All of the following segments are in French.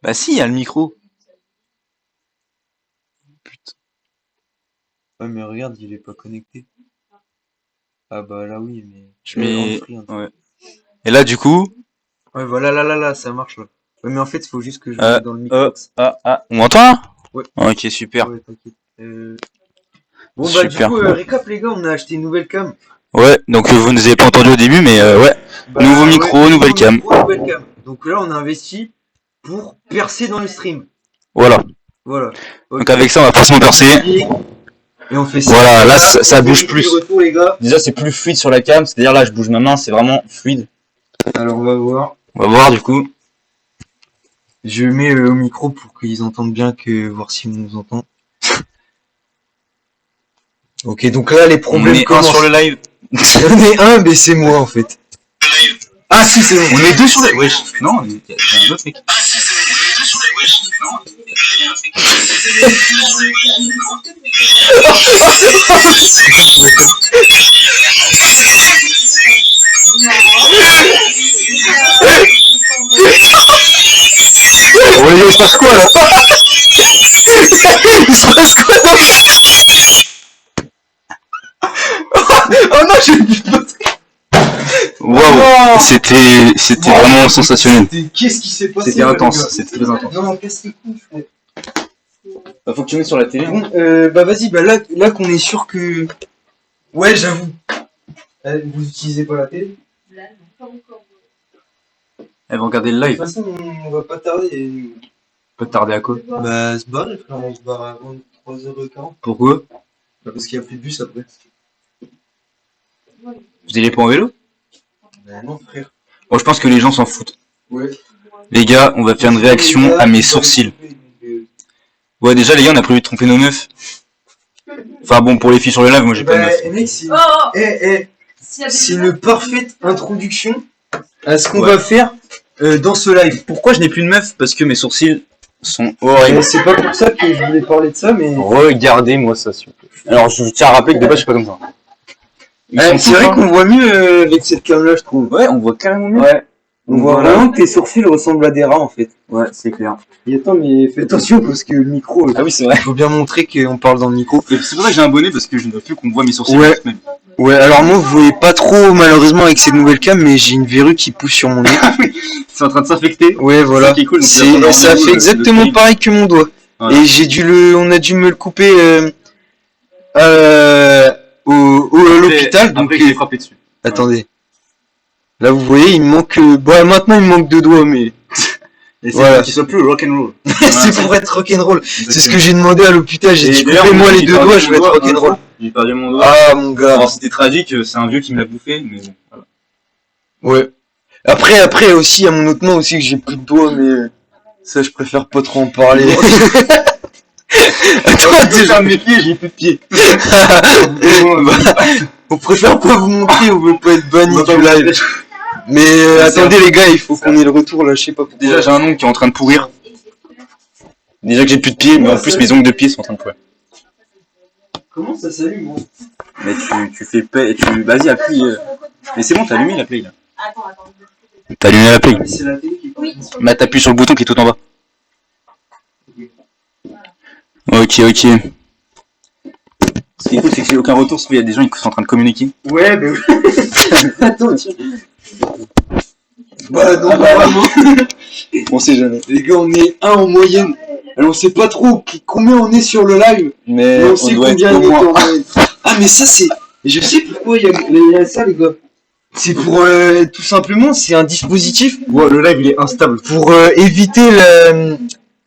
Bah si, il y a le micro. Putain. Ouais, mais regarde, il est pas connecté. Ah bah là oui, mais... Je En mets... free, hein. Ouais. Et là, du coup... Ouais, voilà, là, ça marche là. Ouais, mais en fait, il faut juste que je me mette dans le micmax. On m'entend là? Ouais, Ok, super. ouais, t'inquiète. Bon bah du Super. coup, récap les gars, on a acheté une nouvelle cam. Ouais, donc vous ne nous avez pas entendu au début, mais ouais. Nouveau Bah ouais, micro, nouvelle nouveau cam. micro, nouvelle cam. Donc là, on a investi pour percer dans le stream. Voilà. Voilà. Donc Ok. avec ça, on va forcément percer. Et on fait ça. Voilà, là, ça on bouge vérifie plus. le retour, les gars. Déjà, c'est plus fluide sur la cam. C'est-à-dire là, je bouge ma main, c'est vraiment fluide. Alors on va voir. On va voir du coup. Je mets au micro pour qu'ils entendent bien, que voir s'ils nous entendent. Ok, donc là les On problèmes est un commencent. sur le live. On est un, mais c'est moi en fait. Ah si, c'est bon. On est deux sur le live. Wesh. Non, il y a un autre mec. Bon les gars, il se passe quoi là? Il se passe quoi là? Oh non, j'ai vu votre... Waouh, c'était vraiment sensationnel. Qu'est-ce qui s'est passé? C'était là, intense, les gars c'était très intense. Non, qu'est-ce que c'est? Bah, faut que tu mettes sur la télé. Bon, bah vas-y, bah là qu'on est sûr que... Ouais, j'avoue. Vous utilisez pas la télé? Elle va regarder le De toute live. façon, on va pas tarder. Pas tarder à quoi? Bah, se barrer, frère, on se barre avant 3h40. Pourquoi? Bah, parce qu'il y a plus de bus après. Vous allez pas en vélo? Bah non, frère. Bon, je pense que les gens s'en foutent. Ouais. Les gars, on va faire une réaction à mes sourcils. Ouais, déjà, les gars, on a prévu de tromper nos meufs. Enfin bon, pour les filles sur le live, moi j'ai pas de meuf. Mec, c'est une parfaite introduction à ce qu'on Ouais. va faire dans ce live. Pourquoi je n'ai plus de meuf? Parce que mes sourcils sont horribles. C'est pas pour ça que je voulais parler de ça, mais... Regardez-moi ça, s'il vous plaît. Alors, je tiens à rappeler que de base, je suis pas comme ça. c'est vrai qu'on voit mieux avec cette cam-là, je trouve. Ouais, on voit carrément mieux. Ouais. On voit Voilà. vraiment que tes sourcils ressemblent à des rats, en fait. Ouais, c'est clair. Et attends, mais fais attention, parce que le micro... Ah oui, c'est vrai. Il faut bien montrer qu'on parle dans le micro. Et c'est pour ça que j'ai un bonnet, parce que je ne veux plus qu'on voit mes sourcils. Ouais. Même. Ouais, alors moi, vous voyez pas trop, malheureusement, avec cette nouvelle cam, mais j'ai une verrue qui pousse sur mon nez. C'est en train de s'infecter. Ouais, voilà. Ça qui est cool, donc Ça fait exactement pareil que mon doigt. Voilà. Et on a dû me le couper à l'hôpital. Donc, Après, je l'ai frappé dessus. attendez. Là, vous voyez, il me manque... Bon, maintenant, il me manque 2 doigts, mais... Et c'est Voilà. pour qu'il soit plus rock'n'roll. c'est pour être rock'n'roll. C'est ce que j'ai demandé à l'hôpital. J'ai dit, d'ailleurs, coupez-moi les j'ai 2 perdu doigts, mon je vais être doigt, rock'n'roll. J'ai perdu mon doigt. Ah, mon gars. Alors c'était tragique, c'est un vieux qui me l'a bouffé, mais bon. Voilà. Ouais. Après aussi, à mon autre main aussi, que j'ai plus de doigts, mais... Ça, je préfère pas trop en parler. Attends, déjà mes pieds, j'ai plus de pieds. On préfère pas vous montrer, on veut pas être banni du live. Mais attendez les gars, il faut qu'on ait le retour là, je sais pas pourquoi. Déjà j'ai un ongle qui est en train de pourrir. Déjà que j'ai plus de pieds, mais en plus mes ongles de pieds sont en train de pourrir. Comment ça s'allume gros? Mais tu fais paix, vas-y appuie. Mais c'est bon, t'as allumé la play là. T'as allumé la play. C'est la télé qui parle. Bah t'appuies sur le bouton qui est tout en bas. Ok. Ce qui est cool, c'est que j'ai aucun retour, sauf qu'il y a des gens qui sont en train de communiquer. Ouais, mais attends, tiens. Bah non, pas vraiment. On sait jamais. Les gars, on est 1 en moyenne. Alors on sait pas trop combien on est sur le live. Mais on sait doit combien être il au est en moins. moyenne. Ah mais ça c'est... Je sais pourquoi il y a ça les gars. C'est pour tout simplement, c'est un dispositif Ouais, le live il est instable. pour éviter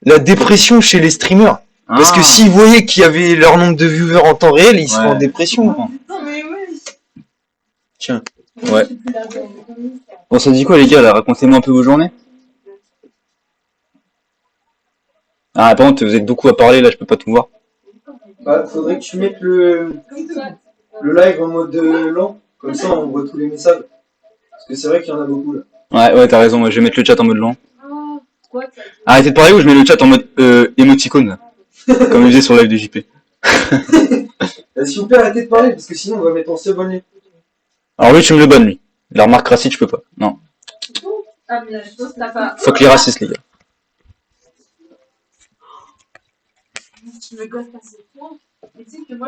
la dépression chez les streamers. Parce que s'ils voyaient qu'il y avait leur nombre de viewers en temps réel, ils seraient en dépression. Non mais ouais. Tiens. Ouais. Bon, ça dit quoi les gars là? Racontez-moi un peu vos journées. Ah, par contre, vous êtes beaucoup à parler là, je peux pas tout voir. Bah, faudrait que tu mettes le live en mode lent, comme ça on voit tous les messages. Parce que c'est vrai qu'il y en a beaucoup là. Ouais, t'as raison, moi, je vais mettre le chat en mode lent. Arrêtez de parler ou je mets le chat en mode émoticône là. Comme il faisait sur le live de JP. S'il vous plaît, arrêtez de parler, parce que sinon on va mettre en s'abonner. Alors lui, tu me le bonnes lui. La remarque raciste, je peux pas. Non. Ah mais je pense que t'as pas... Fuck les racistes les gars.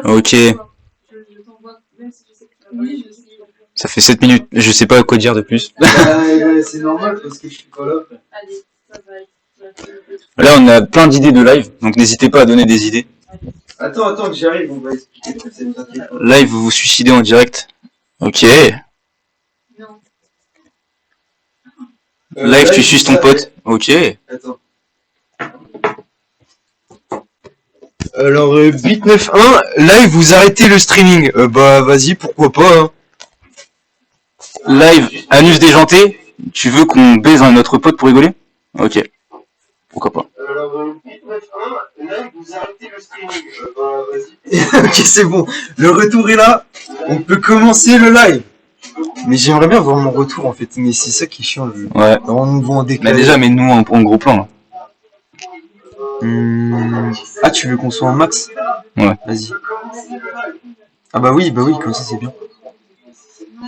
Ok. Ça fait 7 minutes. Je sais pas quoi dire de plus. C'est normal parce que je suis pas là. Là, on a plein d'idées de live, donc n'hésitez pas à donner des idées. Attends, que j'arrive, on va expliquer le concept. Live, vous vous suicidez en direct. Ok. Live, tu suces ton pote. Ok. Attends. Alors, Bit91, live, vous arrêtez le streaming. Bah, vas-y, pourquoi pas. Hein. Live, anus déjanté. Tu veux qu'on baise un autre pote pour rigoler? Ok. Pourquoi pas. Alors, Bit91, live, vous arrêtez le streaming. Bah, vas-y. Ok, c'est bon. Le retour est là. On peut commencer le live. Mais j'aimerais bien voir mon retour en fait. Mais c'est ça qui est chiant. Ouais. On nous voit en Mais décalé. déjà, mais nous en gros plan. Là. Ah, tu veux qu'on soit en max? Ouais. Vas-y. Ah bah oui, comme ça c'est bien.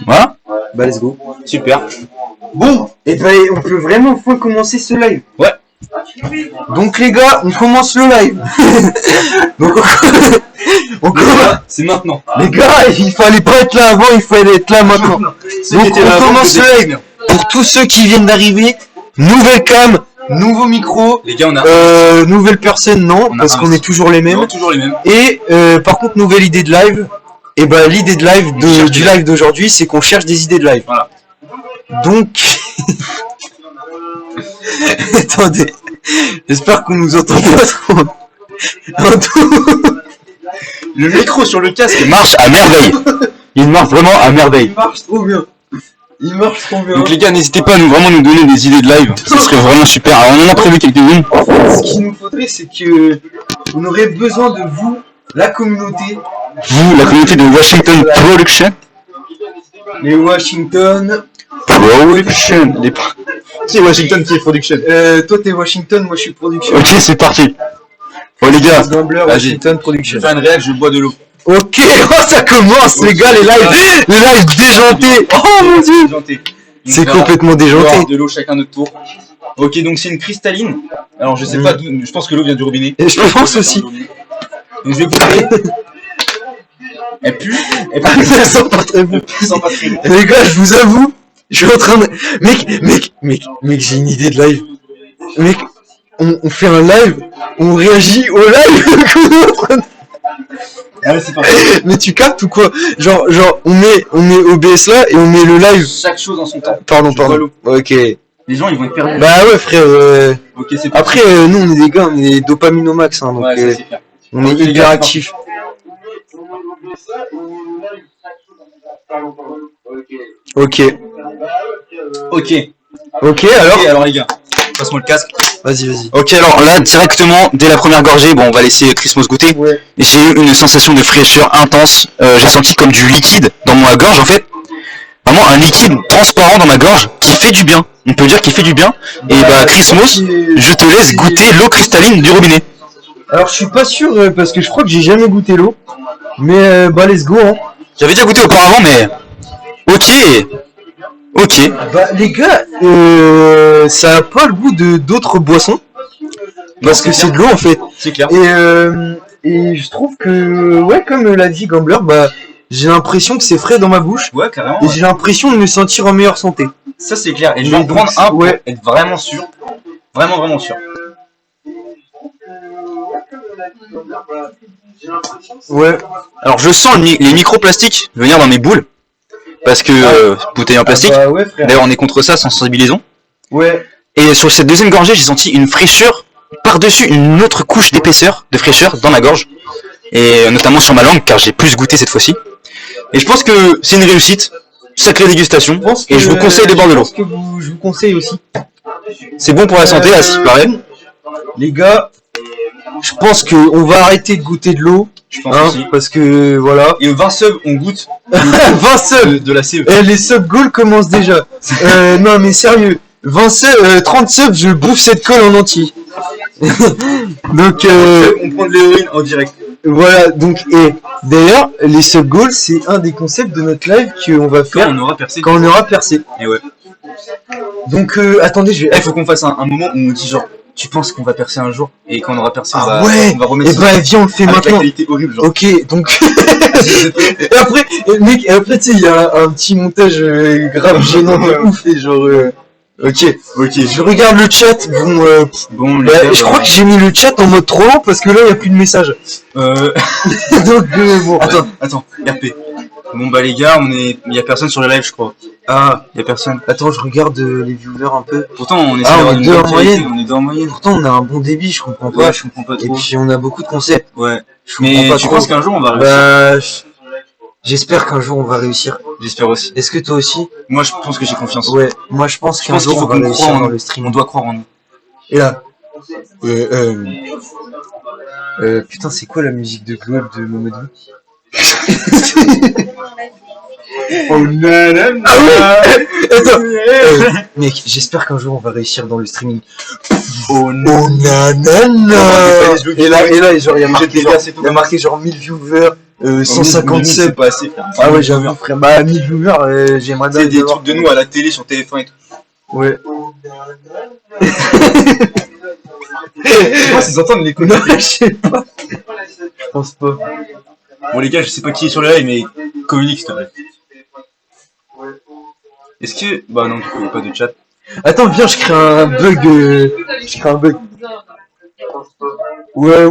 Voilà. Bah let's go. Super. Bon, et ben on peut vraiment enfin commencer ce live. Ouais. Donc les gars, on commence le live. Donc on commence. C'est maintenant. Les gars, il fallait pas être là avant, il fallait être là maintenant. Donc on commence le live. Pour tous ceux qui viennent d'arriver, nouvelle cam, nouveau micro. Les gars, on a. Nouvelle personne, non, On a parce un. qu'on est toujours les mêmes. Non, toujours les mêmes. Et par contre, nouvelle idée de live. Et bah l'idée de live du live d'aujourd'hui, c'est qu'on cherche des idées de live. Voilà. Donc, attendez, j'espère qu'on nous entend pas trop. Le micro sur le casque marche à merveille. Il marche vraiment à merveille. Il marche trop bien. Il marche trop bien. Donc les gars, n'hésitez pas à vraiment nous donner des idées de live. Ça serait vraiment super. Alors on en a prévu quelques-unes. Ce qu'il nous faudrait, c'est que on aurait besoin de vous, la communauté. Vous, la communauté de Washington Production. Les Washington. Production. C'est Washington qui est Production. Toi t'es Washington, moi je suis Production. Ok, c'est parti. Oh les gars, Gambler, vas-y. Washington Production. Je fais une réaction, je bois de l'eau. Ok, oh, ça commence les gars, les lives déjantés. Oh mon dieu. C'est complètement déjanté. De l'eau chacun notre tour. Ok, donc c'est une cristalline. Alors je sais pas d'où, je pense que l'eau vient du robinet. Et je pense aussi. Donc je vais goûter. Elle pue. Ça sent pas très bon. Elle sent pas très bon. Les gars, je vous avoue, je suis en train de... Mec, j'ai une idée de live. Mec, on fait un live, on réagit au live qu'on est en train de... Allez, c'est parti. Mais tu captes ou quoi? Genre, on met OBS là et on met le live. Chaque chose en son temps. Pardon. bois l'eau. Ok. Les gens ils vont être perdus. Bah ouais frère, Ok, c'est parti. après nous on est des gars, on est dopaminomax hein, donc Ouais, ça, c'est clair. on est Ok, les hyper gars, actifs. Ok, alors les gars, passe-moi le casque. vas-y. Ok, alors là, directement, dès la première gorgée, bon, on va laisser Chrismos goûter. Ouais. J'ai eu une sensation de fraîcheur intense. J'ai senti comme du liquide dans ma gorge, en fait. Vraiment un liquide transparent dans ma gorge qui fait du bien. On peut dire qu'il fait du bien. Et bah, Chrismos, je te laisse goûter l'eau cristalline du robinet. Alors je suis pas sûr parce que je crois que j'ai jamais goûté l'eau. Mais bah let's go hein. J'avais déjà goûté auparavant, mais... Ok. Bah les gars, ça a pas le goût de d'autres boissons. Parce que c'est de l'eau en fait. C'est clair. Et je trouve que, ouais, comme l'a dit Gambler, bah j'ai l'impression que c'est frais dans ma bouche. Ouais, carrément. Et j'ai l'impression de me sentir en meilleure santé. Ça, c'est clair. Et je vais en prendre un pour être vraiment sûr. Vraiment sûr. Ouais. Alors, je sens les microplastiques venir dans mes boules. Parce que, bouteille en plastique. Bah ouais frère. D'ailleurs, on est contre ça, sensibilisons. Ouais. Et sur cette deuxième gorgée, j'ai senti une fraîcheur par-dessus une autre couche d'épaisseur, de fraîcheur dans ma gorge. Et notamment sur ma langue, car j'ai plus goûté cette fois-ci. Et je pense que c'est une réussite. Sacrée dégustation. Et je vous conseille les bords de l'eau. Je vous conseille aussi. C'est bon pour la santé, là, s'il paraît. Les gars, je pense qu'on va arrêter de goûter de l'eau. Je pense aussi. Parce que voilà. Et 20 subs, on goûte 20 subs de la CE. Les sub goals commencent déjà. Non mais sérieux. 30 subs, je bouffe cette colle en entier. Donc On prend de l'héroïne en direct. voilà, donc et d'ailleurs les sub goals c'est un des concepts de notre live qu'on va faire Quand on aura percé. quand on aura percé. Et ouais. Donc attendez, je vais Il faut qu'on fasse un moment où on dit genre tu penses qu'on va percer un jour et quand on aura percé, on va remettre. Et bah viens, on le fait avec maintenant. la qualité horrible, genre. Ok, donc. Et après, mec, tu sais, il y a un petit montage grave gênant de ouf et genre. Ok. Je regarde le chat. Bon, je crois que j'ai mis le chat en mode trop lent parce que là, il n'y a plus de messages. Donc, bon. Attends, RP. Bon bah les gars, il y a personne sur le live, je crois. Ah, il y a personne. Attends, je regarde les viewers un peu. Pourtant, on est deux en moyenne. On est deux en moyenne. Pourtant, on a un bon débit, je comprends pas. Ouais, je comprends pas trop. Et puis, on a beaucoup de concepts. Ouais. Mais tu penses qu'un jour on va réussir? J'espère qu'un jour on va réussir. J'espère aussi. Est-ce que toi aussi? Moi, je pense que j'ai confiance. Ouais. Moi, je pense qu'un jour on va réussir dans le stream. On doit croire en nous. Et là. Putain, c'est quoi la musique de Globe de Mamadou? Oh nanana. Ah oui. Attends, mec, j'espère qu'un jour on va réussir dans le streaming. Oh nanana. Et là, genre, il y a marqué genre 1000 viewers, 150 subs. Pas assez. Ah ouais, j'avoue, frère. Bah, 1000 viewers, j'aimerais bien. C'est des trucs de nous à la télé sur TF1 et tout. Ouais. Je pense qu'ils entendent les connards. Je sais pas. Je pense pas. Bon les gars, je sais pas qui est sur le live, mais communique s'il te plaît. Est-ce que... Bah non, du coup, il n'y a pas de chat. Attends, viens, je crée un bug. Ouais.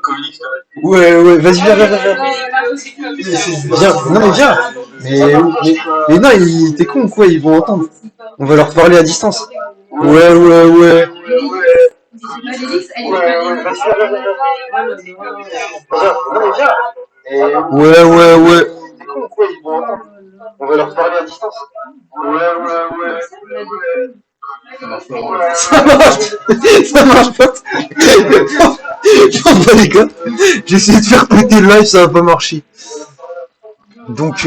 Communique s'il te plaît. Ouais, vas-y, viens. Non mais viens. Mais non, t'es con ou quoi, ils vont entendre. On va leur parler à distance. Ouais. Ouais. On va leur parler à distance. Ouais. Ça marche pas. Non, les gars, j'ai essayé de faire péter le live, ça va pas marcher. Donc,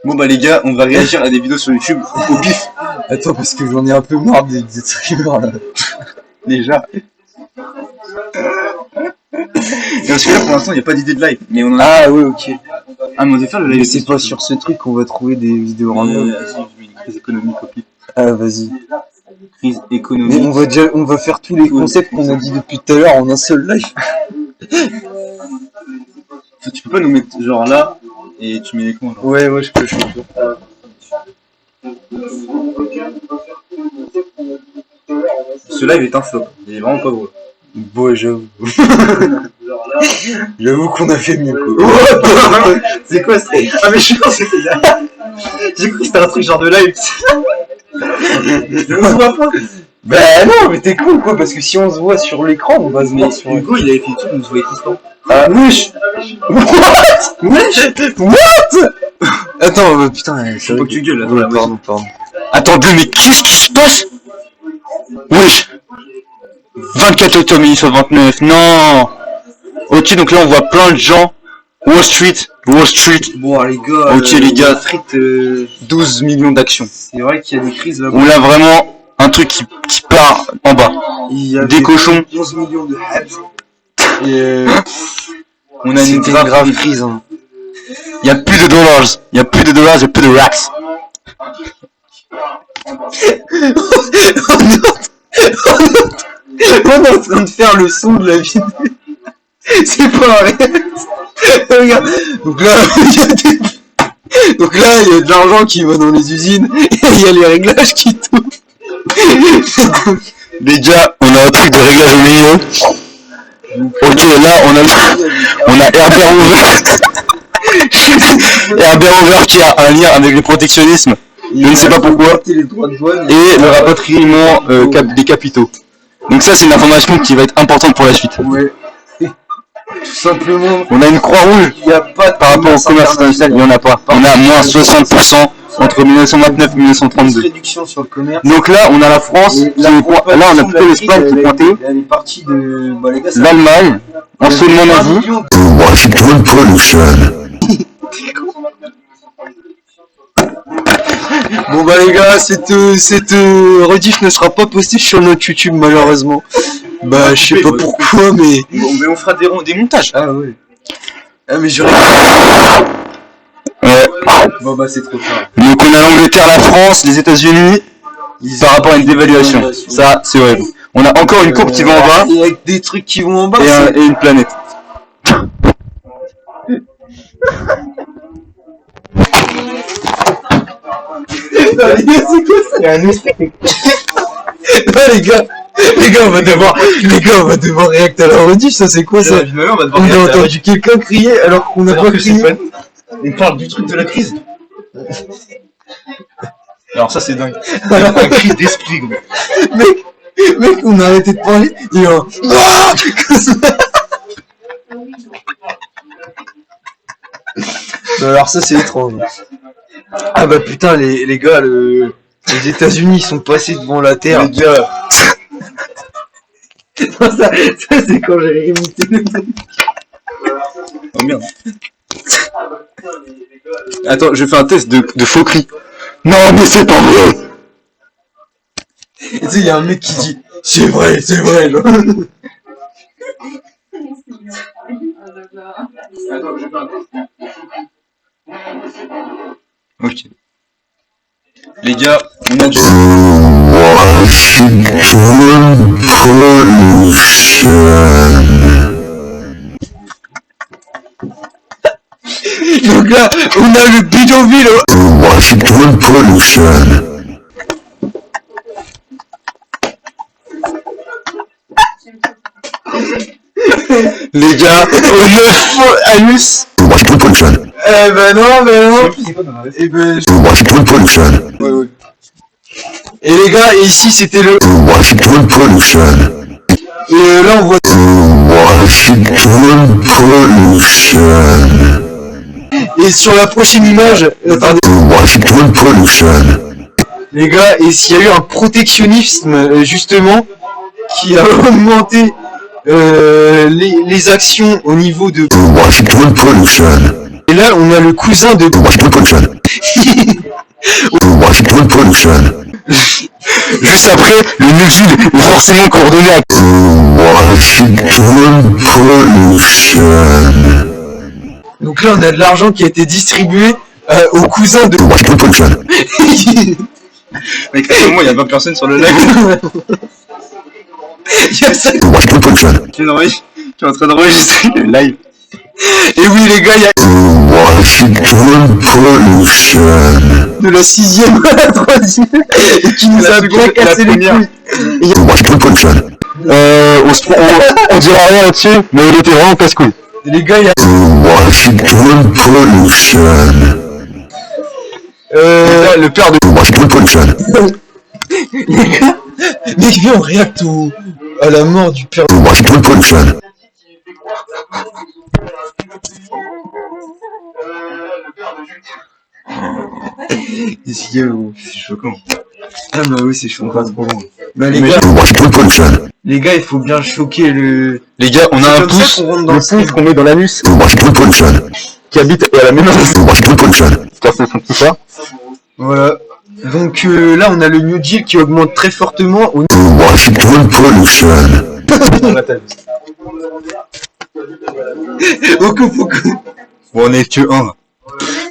bon bah les gars, on va réagir à des vidéos sur YouTube au pif. Attends, parce que j'en ai un peu marre des streamers là. Déjà. Et parce que là pour l'instant il n'y a pas d'idée de live. Mais on en a... Ah ouais, ok. Ah mais on va faire le live. Mais c'est pas sur ce truc qu'on va trouver des vidéos random. Une crise économique au pif. Ah vas-y. Crise économique. Mais on va faire tous les concepts qu'on a dit depuis tout à l'heure en un seul live. Tu peux pas nous mettre genre là et tu mets les cons genre. Ouais, je peux. Ce live est un flop, il est vraiment pas drôle. Bon, j'avoue. J'avoue qu'on a fait mieux quoi. C'est quoi ce truc? Ah mais je pense que j'ai cru que c'était un truc genre de live. On se voit pas. Bah non, mais t'es con quoi, parce que si on se voit sur l'écran, on va se voir sur Hugo il avait fait une truc, on se voyait tout le temps. Ah wesh. What? Attends, putain, c'est faut que tu gueules là. Ouais, pardon. Attendez, mais qu'est-ce qui se passe? Wesh. 24 octobre 1929, non. Ok, donc là on voit plein de gens. Wall Street. Bon les gars, ok les gars, 12 millions d'actions. C'est vrai qu'il y a des crises là-bas. On a vraiment un truc qui part en bas. Il y a des cochons. 11 millions de hype. Et on a une grave crise. Hein. Il y a plus de dollars, il y a plus de racks. On est en train de faire le son de la vidéo. C'est pas vrai. Regarde. Donc là, il y a de l'argent qui va dans les usines et il y a les réglages qui tournent. Déjà, on a un truc de réglage au milieu. Ok, là, on a Herbert Hoover. Herbert Hoover qui a un lien avec le protectionnisme. Je ne sais pas pourquoi. Et le rapatriement des capitaux. Donc ça, c'est une information qui va être importante pour la suite. Ouais. Tout simplement. On a une croix rouge. Il n'y a pas par rapport au commerce international, il n'y en a pas. On a moins 60% entre 1929 et 1932. Réduction sur le commerce. Donc là, on a la France, là on a plutôt l'Espagne qui est pointée. Elle est partie de l'Allemagne, enseignement nazi. Washington Production. Bon bah les gars, cette rediff ne sera pas postée sur notre YouTube malheureusement. Bah je sais pas pourquoi mais... Mais on fera des montages. Ah ouais. Ah mais j'aurais... Ouais. Bon bah c'est trop tard. Donc on a l'Angleterre, la France, les États-Unis. par rapport à une dévaluation. Ça, c'est horrible. On a encore une courbe qui va en bas Et avec des trucs qui vont en bas. et une planète. Non, les gars, c'est quoi ça? Il y a un esprit. Non, les gars, on va devoir réacter à la rediff, ça c'est quoi ça? On a entendu quelqu'un crier alors qu'on a pas crié. On parle du truc de la crise. Alors ça c'est dingue. Un cri d'esprit, gros. Mec, on a arrêté de parler et alors ça c'est étrange. Ah bah putain les gars, les États-Unis sont passés devant la Terre. Les gars. Non, ça c'est quand j'ai imité le truc. Oh merde. Attends, je fais un test de faux cri. Non, mais c'est pas vrai! Et tu sais, il y a un mec qui dit c'est vrai, genre. Ok. Les gars, on a du... Washington pollution. Donc là, on a le bidonville. Washington pollution. Les gars, on a faux anus. Washington pollution. Eh ben non. Et ben... Washington pollution. Ouais. Et les gars, et ici c'était le... Washington pollution. Et là on voit... Washington pollution. Et sur la prochaine image... Attendez. Washington pollution. Les gars, et s'il y a eu un protectionnisme justement qui a augmenté les actions au niveau de... Washington pollution. Et là on a le cousin de... Washington pollution. Washington pollution. Juste après, le Nexil est forcément coordonné à... Washington pollution. Donc là on a de l'argent qui a été distribué au cousin de... Washington pollution. Mec, moi, il y a pas personne sur le live. Il y a ça. Washington pollution. Tu es en train d'enregistrer le live. Et oui les gars, il y a Washington pollution. de la 6ème à la 3ème et qui nous a bien cassé les couilles. Washington pollution. On dira rien là-dessus, mais il était vraiment casse-couille. Et les gars, il y a... Washington pollution. Le père de... Washington pollution. Les gars, mec, viens, on réacte à la mort du père. Washington pollution. C'est choquant. Ah bah oui, c'est choquant. Bah les Washington pollution. gars, il faut bien choquer le... Les gars, on a un comme ça pouce, qu'on rentre dans le le stream. pouce qu'on met dans l'anus, Washington pollution. qui habite à la même adresse. Washington pollution. Car c'est son petit frère. Voilà. Donc là, on a le New Deal qui augmente très fortement au... Washington pollution. Bon, on est que 1.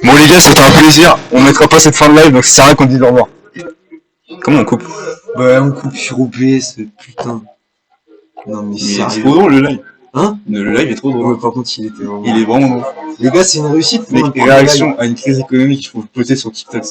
Bon, les gars, c'était un plaisir. On mettra pas cette fin de live, donc ça sert à rien qu'on dise au revoir. Comment on coupe? Bah, on coupe sur OBS, putain. Non mais C'est sérieux. trop drôle le live. Hein? Le live est trop drôle. Ouais, par contre, il était vraiment... Il est vraiment drôle. Les gars, c'est une réussite. Mec, réaction à une crise économique, il faut poster sur TikTok.